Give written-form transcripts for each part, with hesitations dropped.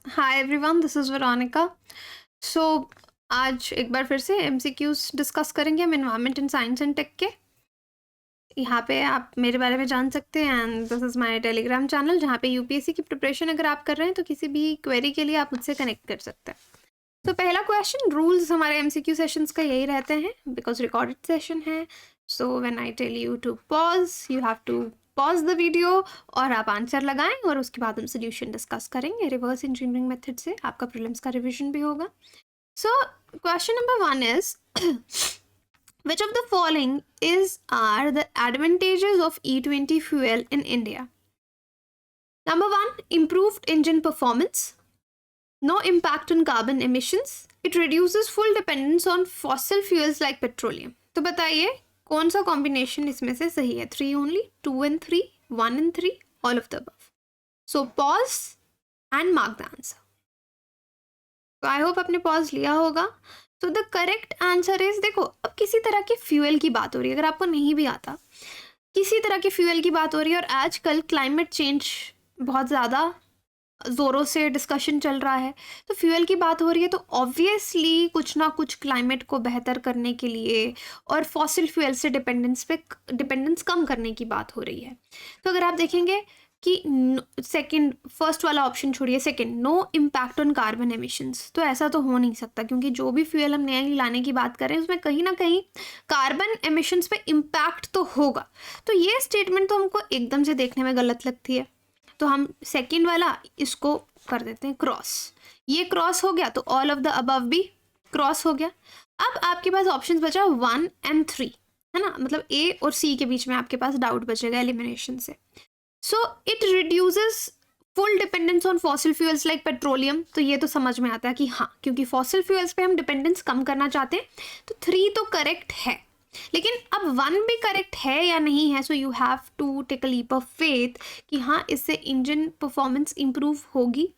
Hi everyone, this is Veronica. So आज एक बार फिर से एमसीक्यूज डिस्कस करेंगे हम environment in science and tech के। यहाँ पे आप मेरे बारे में जान सकते हैं and this is my Telegram channel जहाँ पे यूपीएससी की प्रिपरेशन अगर आप कर रहे हैं तो किसी भी क्वेरी के लिए आप मुझसे कनेक्ट कर सकते हैं। तो पहला क्वेश्चन, रूल्स हमारे एमसीक्यू सेशंस का यही रहते हैं बिकॉज रिकॉर्डेड सेशन है। So when I tell you to pause, you have to pause the video और आप आंसर लगाएं और उसके बाद हम सोल्यूशन डिस्कस करेंगे रिवर्स इंजीनियरिंग मेथड से। आपका प्रीलिम्स का रिवीजन भी होगा। So question number 1 is which of the following are the advantages of E20 fuel in India? Number 1, improved engine performance. No impact on carbon emissions. It reduces full dependence on fossil fuels like petroleum. तो बताइए कौन सा combination इसमें से सही है? 3 only, 2 and 3, 1 and 3, all of the above. So pause and mark the answer. तो I hope आपने पॉज लिया होगा। तो द करेक्ट आंसर इज, देखो अब किसी तरह के फ्यूल की बात हो रही है, अगर आपको नहीं भी आता, किसी तरह के फ्यूल की बात हो रही है और आजकल क्लाइमेट चेंज बहुत ज़्यादा ज़ोरों से डिस्कशन चल रहा है, तो फ्यूल की बात हो रही है तो ऑब्वियसली कुछ ना कुछ क्लाइमेट को बेहतर करने के लिए और फॉसिल फ्यूल से डिपेंडेंस कम करने की बात हो रही है। तो अगर आप देखेंगे कि सेकंड, फर्स्ट वाला ऑप्शन छोड़िए, second, no impact on carbon emissions, तो ऐसा तो हो नहीं सकता क्योंकि जो भी फ्यूल हम नया लाने की बात करें उसमें कहीं ना कहीं कार्बन एमिशंस पे इम्पैक्ट तो होगा। तो ये स्टेटमेंट तो हमको एकदम से देखने में गलत लगती है, तो हम सेकंड वाला इसको कर देते हैं क्रॉस। ये क्रॉस हो गया तो ऑल ऑफ द अबव भी क्रॉस हो गया। अब आपके पास ऑप्शंस बचा 1 and 3, है ना, मतलब ए और सी के बीच में आपके पास डाउट बचेगा एलिमिनेशन से। So it reduces full dependence on fossil fuels like petroleum, तो ये तो समझ में आता है कि हाँ, क्योंकि फॉसिल फ्यूल्स पे हम डिपेंडेंस कम करना चाहते हैं, तो 3 तो करेक्ट है। लेकिन अब 1 भी करेक्ट है या नहीं है, so you have to take a leap of faith कि हाँ, इससे इंजन परफॉर्मेंस इंप्रूव होगी।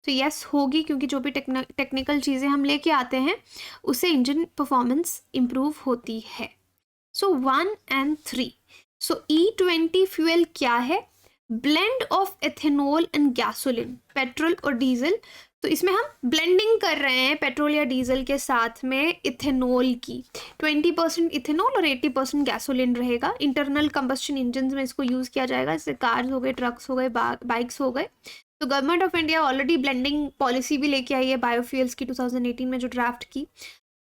तो यस होगी, क्योंकि जो भी टेक्निकल चीज़ें हम लेके आते हैं उससे इंजन परफॉर्मेंस इंप्रूव होती है। सो 1 and 3। सो E20 फ्यूल क्या है? Blend of ethanol and gasoline, petrol और डीजल। तो इसमें हम ब्लेंडिंग कर रहे हैं पेट्रोल या डीजल के साथ में इथेनॉल की। 20% इथेनॉल और 80% गैसोलिन रहेगा। इंटरनल कंबस्शन इंजन में इसको यूज़ किया जाएगा, जैसे कार्स हो गए, ट्रक्स हो गए, बाइक्स हो गए। तो government of India already blending policy भी लेके आई है बायोफ्यूल्स की 2018 में जो ड्राफ्ट की।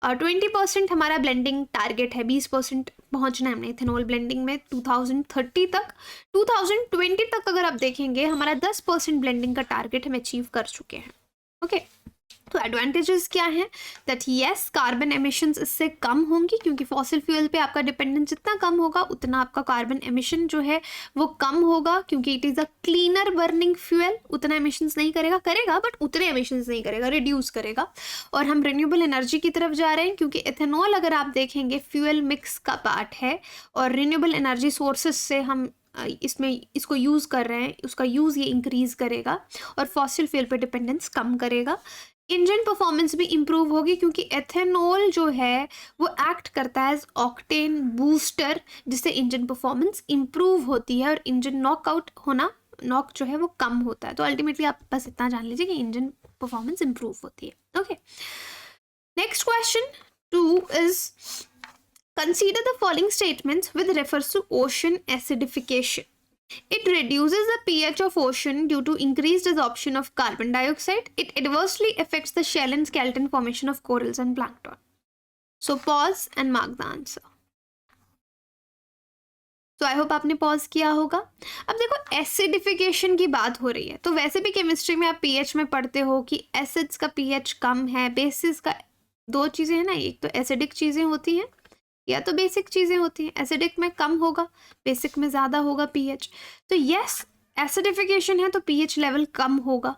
20% हमारा ब्लेंडिंग टारगेट है, 20% पहुंचना है हमने इथेनॉल ब्लेंडिंग में 2030 तक। 2020 तक अगर आप देखेंगे हमारा 10% ब्लेंडिंग का टारगेट हम अचीव कर चुके हैं। ओके, तो एडवांटेजेस क्या हैं? दैट यस, कार्बन एमिशंस इससे कम होंगी, क्योंकि फॉसिल फ्यूल पे आपका डिपेंडेंस जितना कम होगा उतना आपका कार्बन एमिशन जो है वो कम होगा, क्योंकि it is a cleaner burning fuel. उतना एमिशंस नहीं करेगा बट उतने एमिशंस नहीं करेगा, रिड्यूस करेगा। और हम रिन्यूएबल एनर्जी की तरफ जा रहे हैं, क्योंकि एथेनॉल अगर आप देखेंगे फ्यूल मिक्स का पार्ट है और रिन्यूएबल एनर्जी सोर्सेज से हम इसको यूज़ कर रहे हैं, उसका यूज़ ये इंक्रीज़ करेगा और फॉसिल फ्यूल पे डिपेंडेंस कम करेगा। इंजन परफॉर्मेंस भी इम्प्रूव होगी, क्योंकि एथेनॉल जो है वो एक्ट करता है एज ऑक्टेन बूस्टर, जिससे इंजन परफॉर्मेंस इम्प्रूव होती है और इंजन नॉक जो है वो कम होता है। तो अल्टीमेटली आप बस इतना जान लीजिए कि इंजन परफॉर्मेंस इम्प्रूव होती है। Okay, next question 2 is, consider the following statements with reference to ocean acidification. It reduces the pH of ocean due to increased absorption of carbon dioxide. It adversely affects the shell and skeleton formation of corals and plankton. So pause and mark the answer. तो I hope आपने pause किया होगा। अब देखो, acidification की बात हो रही है, तो वैसे भी केमिस्ट्री में आप पीएच में पढ़ते हो कि एसिड्स का पीएच कम है, बेसिस का, दो चीज़ें हैं ना, एक तो एसिडिक चीज़ें होती हैं या तो बेसिक चीज़ें होती हैं। एसिडिक में कम होगा, बेसिक में ज़्यादा होगा पीएच। तो यस, एसिडिफिकेशन है तो पीएच लेवल कम होगा,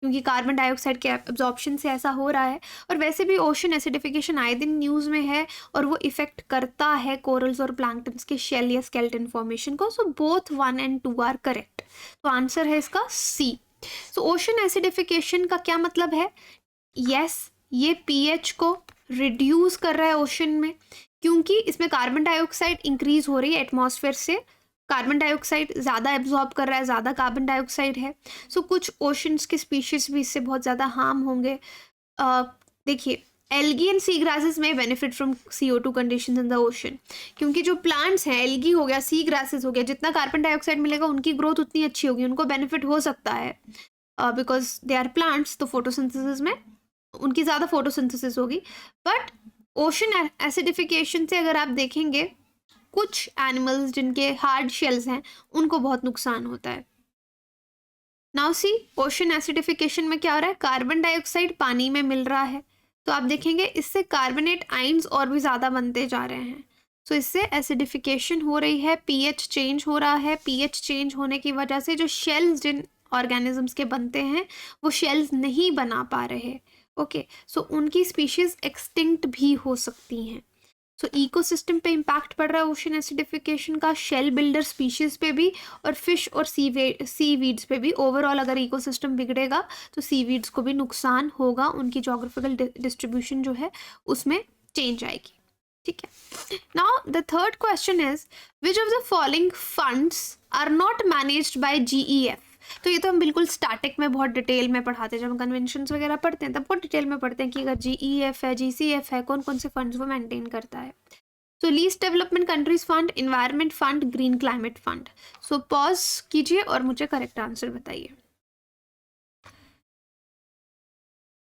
क्योंकि कार्बन डाइऑक्साइड के एब्जॉर्प्शन से ऐसा हो रहा है। और वैसे भी ओशन एसिडिफिकेशन आए दिन न्यूज़ में है और वो इफेक्ट करता है कोरल्स और प्लैंक्टन्स के शेल या स्केलेटन फॉर्मेशन को। So both 1 and 2 are correct. तो आंसर है इसका सी। सो ओशन एसिडिफिकेशन का क्या मतलब है? यस, ये पीएच को रिड्यूस कर रहा है ओशन में, क्योंकि इसमें कार्बन डाइऑक्साइड इंक्रीज हो रही है एटमॉस्फेयर से कार्बन डाइऑक्साइड ज़्यादा एब्जॉर्ब कर रहा है, ज़्यादा कार्बन डाइऑक्साइड है। सो कुछ ओशंस के स्पीशीज भी इससे बहुत ज़्यादा हार्म होंगे। देखिए, एल्गी एंड सी ग्रासेस में benefit from CO2 conditions in the ocean, क्योंकि जो प्लांट्स हैं, एल्गी हो गया, सी ग्रासेस हो गया, जितना कार्बन डाइऑक्साइड मिलेगा उनकी ग्रोथ उतनी अच्छी होगी, उनको बेनिफिट हो सकता है बिकॉज दे आर प्लांट्स, तो फोटोसिंथेसिस में उनकी ज़्यादा फोटोसिंथेसिस होगी। बट ओशन एसिडिफिकेशन से अगर आप देखेंगे, कुछ एनिमल्स जिनके हार्ड शेल्स हैं उनको बहुत नुकसान होता है। नाउ सी, ओशन एसिडिफिकेशन में क्या हो रहा है, कार्बन डाइऑक्साइड पानी में मिल रहा है, तो आप देखेंगे इससे कार्बोनेट आइंस और भी ज़्यादा बनते जा रहे हैं। सो इससे एसिडिफिकेशन हो रही है, पीएच चेंज हो रहा है। पीएच चेंज होने की वजह से जो शेल्स जिन ऑर्गेनिजम्स के बनते हैं वो शेल्स नहीं बना पा रहे। ओके, सो उनकी स्पीशीज एक्सटिंक्ट भी हो सकती हैं। सो इकोसिस्टम पे इम्पैक्ट पड़ रहा है ओशन एसिडिफिकेशन का, शेल बिल्डर स्पीशीज पे भी, और फिश और सी वीड्स पे भी। ओवरऑल अगर इकोसिस्टम बिगड़ेगा तो सी वीड्स को भी नुकसान होगा, उनकी जोग्राफिकल डिस्ट्रीब्यूशन जो है उसमें चेंज आएगी। ठीक है, now the third question is which of the following funds are not managed by GEF। तो ये तो हम बिल्कुल स्टैटिक में बहुत डिटेल में पढ़ाते हैं, जब हम कन्वेंशंस वगैरह पढ़ते हैं तब बहुत डिटेल में पढ़ते हैं कि अगर GEF है, GCF है, कौन कौन से फंड्स वो मेंटेन करता है। So least development countries fund, environment fund, green climate fund. So pause कीजिए और मुझे करेक्ट आंसर बताइए।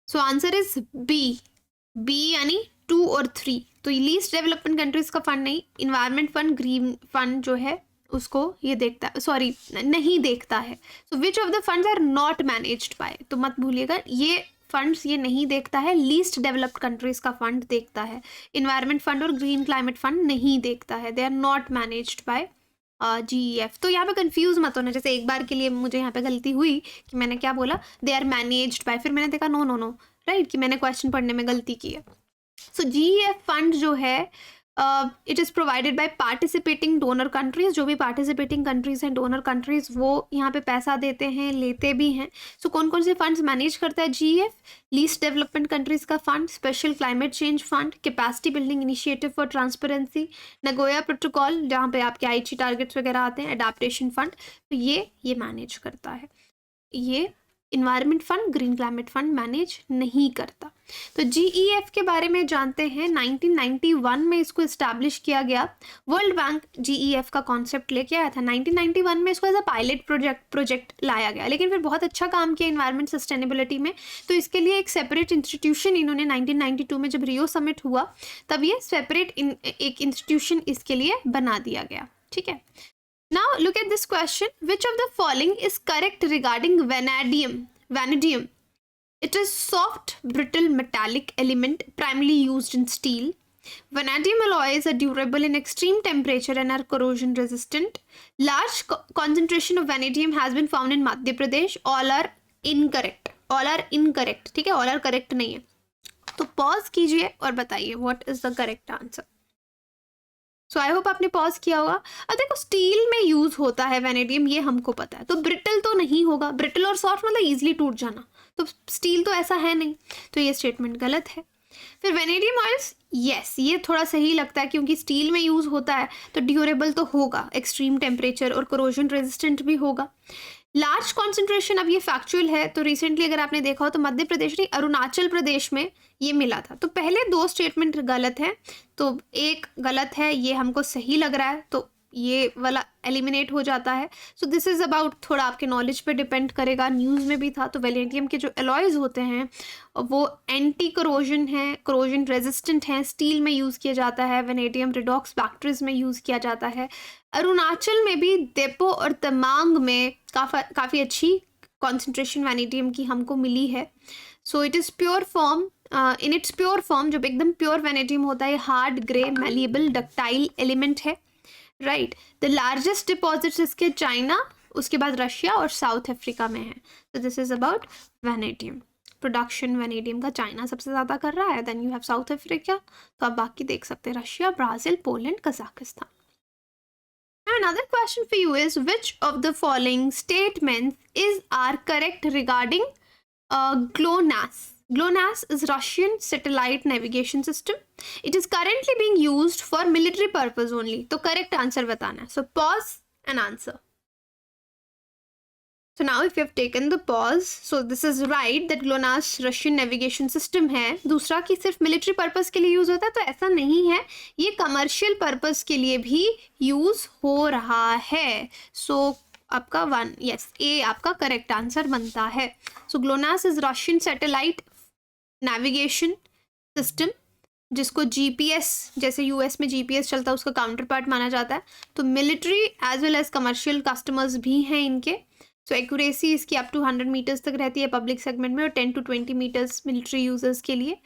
सो आंसर इज बी यानी 2 और 3। तो लीस्ट डेवलपमेंट कंट्रीज का फंड नहीं, इन्वायरमेंट फंड, ग्रीन फंड जो है उसको ये देखता है, सॉरी नहीं देखता है। So which of the funds are not managed by, तो मत भूलिएगा ये फंड्स ये नहीं देखता है, लीस्ट डेवलप्ड कंट्रीज का फंड देखता है। इन्वायरमेंट फंड और ग्रीन क्लाइमेट फंड नहीं देखता है, they are not managed by GEF। तो यहाँ पे कंफ्यूज मत होना, जैसे एक बार के लिए मुझे यहाँ पे गलती हुई कि मैंने क्या बोला, दे आर मैनेज्ड बाय, फिर मैंने देखा नो नो नो, राइट, कि मैंने क्वेश्चन पढ़ने में गलती की है। सो GEF फंड जो है it is provided by participating donor countries. जो भी पार्टिसिपेटिंग कंट्रीज हैं, डोनर कंट्रीज, वो यहाँ पे पैसा देते हैं, लेते भी हैं। सो कौन कौन से फंड्स मैनेज करता है GEF? लीस्ट डेवलपमेंट कंट्रीज का fund, special climate change fund, capacity building initiative for transparency, Nagoya protocol जहाँ पे आपके आईची टारगेट्स वगैरह आते हैं, अडाप्टेशन फंड, तो ये मैनेज करता है। ये environment fund, green climate fund manage नहीं करता। तो GEF के बारे में जानते हैं, 1991 में इसको इस्टेब्लिश किया गया। वर्ल्ड बैंक GEF का कॉन्सेप्ट लेके आया था 1991 में, इसको एज अ पायलट प्रोजेक्ट लाया गया, लेकिन फिर बहुत अच्छा काम किया इन्वायरमेंट सस्टेनेबिलिटी में, तो इसके लिए एक सेपरेट इंस्टीट्यूशन इन्होंने 1992 में जब रियो समिट हुआ तब ये सेपरेट एक इंस्टीट्यूशन इसके लिए बना दिया गया। ठीक है, now look at this question, which of the following is correct regarding vanadium? It is soft brittle metallic element primarily used in steel. Vanadium alloys are durable in extreme temperature and are corrosion resistant. Large concentration of vanadium has been found in Madhya Pradesh. All are incorrect, ठीक है, all are correct नहीं है। तो pause कीजिए और बताइए what is the correct answer। So I hope आपने pause किया होगा। अब देखो, स्टील में यूज होता है वैनेडियम, ये हमको पता है, तो ब्रिटल तो नहीं होगा। ब्रिटल और सॉफ्ट मतलब इजीली टूट जाना, तो स्टील तो ऐसा है नहीं, तो ये स्टेटमेंट गलत है। फिर वैनेडियम ऑयल्स, यस, ये थोड़ा सही लगता है क्योंकि स्टील में यूज होता है तो ड्यूरेबल तो होगा, एक्सट्रीम टेम्परेचर और कोरोजन रेजिस्टेंट भी होगा। लार्ज कॉन्सेंट्रेशन, अब ये फैक्चुअल है, तो रिसेंटली अगर आपने देखा हो तो मध्य प्रदेश नहीं, अरुणाचल प्रदेश में ये मिला था। तो पहले 2 स्टेटमेंट गलत है, तो एक गलत है, ये हमको सही लग रहा है, तो ये वाला एलिमिनेट हो जाता है। सो दिस इज़ अबाउट, थोड़ा आपके नॉलेज पे डिपेंड करेगा, न्यूज़ में भी था। तो वैनेडियम के जो एलॉयज होते हैं वो एंटी कोरोजन हैं, कोरोजन रेजिस्टेंट हैं, स्टील में यूज़ किया जाता है, वैनेडियम रिडॉक्स बैक्ट्रीज में यूज़ किया जाता है। अरुणाचल में भी देपो और तमांग में काफ़ी अच्छी कॉन्सेंट्रेशन वैनेडियम की हमको मिली है। So it is pure form, in its pure form जब एकदम प्योर वैनेडियम होता है, hard grey malleable ductile element है, राइट। द लार्जेस्ट डिपॉजिट्स इसके चाइना, उसके बाद रशिया और साउथ अफ्रीका में है। तो this is about vanadium. Production vanadium का चाइना सबसे ज़्यादा कर रहा है, then you have South Africa, तो आप बाकी देख सकते हैं, Russia, Brazil, Poland, Kazakhstan. Another question for you is, which of the following statements are correct regarding GLONASS? GLONASS is Russian satellite navigation system. It is currently being used for military purpose only. तो correct answer बताना है। So pause an answer. So now if you have taken the pause, so this is right that GLONASS Russian navigation system है. दूसरा कि सिर्फ military purpose के लिए use होता है, तो ऐसा नहीं है, ये कमर्शियल पर्पस के लिए भी यूज़ हो रहा है. सो आपका 1 यस ए आपका करेक्ट आंसर बनता है. सो GLONASS is Russian satellite navigation system, जिसको जीपीएस जैसे यूएस में जीपीएस चलता है उसका काउंटर पार्ट माना जाता है. तो military as well as commercial customers भी हैं इनके. सो एक्यूरेसी इसकी अप टू 100 मीटर्स तक रहती है पब्लिक सेगमेंट में, और 10 to 20 मीटर्स मिलिट्री यूजर्स के लिए.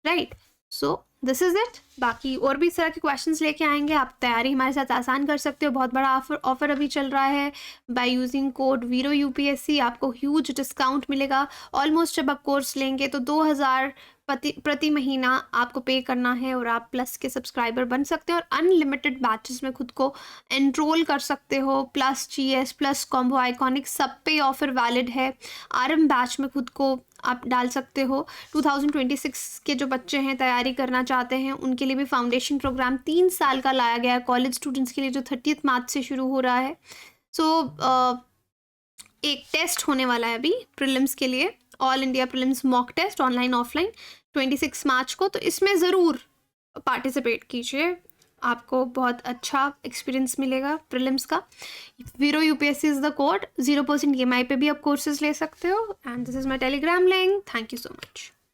Right, so this is it. बाकी और भी इस तरह के क्वेश्चंस लेके आएंगे. आप तैयारी हमारे साथ आसान कर सकते हो. बहुत बड़ा ऑफर अभी चल रहा है. बाय यूजिंग कोड वीरो यूपीएससी आपको ह्यूज डिस्काउंट मिलेगा. ऑलमोस्ट जब आप कोर्स लेंगे तो 2000 प्रति महीना आपको पे करना है, और आप प्लस के सब्सक्राइबर बन सकते हो, और अनलिमिटेड बैचेस में खुद को एनरोल कर सकते हो. Plus GS plus combo iconic सब पे ऑफर वैलिड है. आरएम बैच में खुद को आप डाल सकते हो. 2026 के जो बच्चे हैं तैयारी करना चाहते हैं उनके लिए भी फाउंडेशन प्रोग्राम 3 साल का लाया गया है. कॉलेज स्टूडेंट्स के लिए जो 30 मार्च से शुरू हो रहा है. सो एक टेस्ट होने वाला है अभी प्रीलिम्स के लिए, all India prelims mock test online offline 26 March को. तो इसमें ज़रूर पार्टिसिपेट कीजिए, आपको बहुत अच्छा एक्सपीरियंस मिलेगा प्रीलिम्स का. वीरो UPSC is the code. 0% EMI पे भी आप कोर्सेज ले सकते हो. And this is my Telegram link. Thank you so much.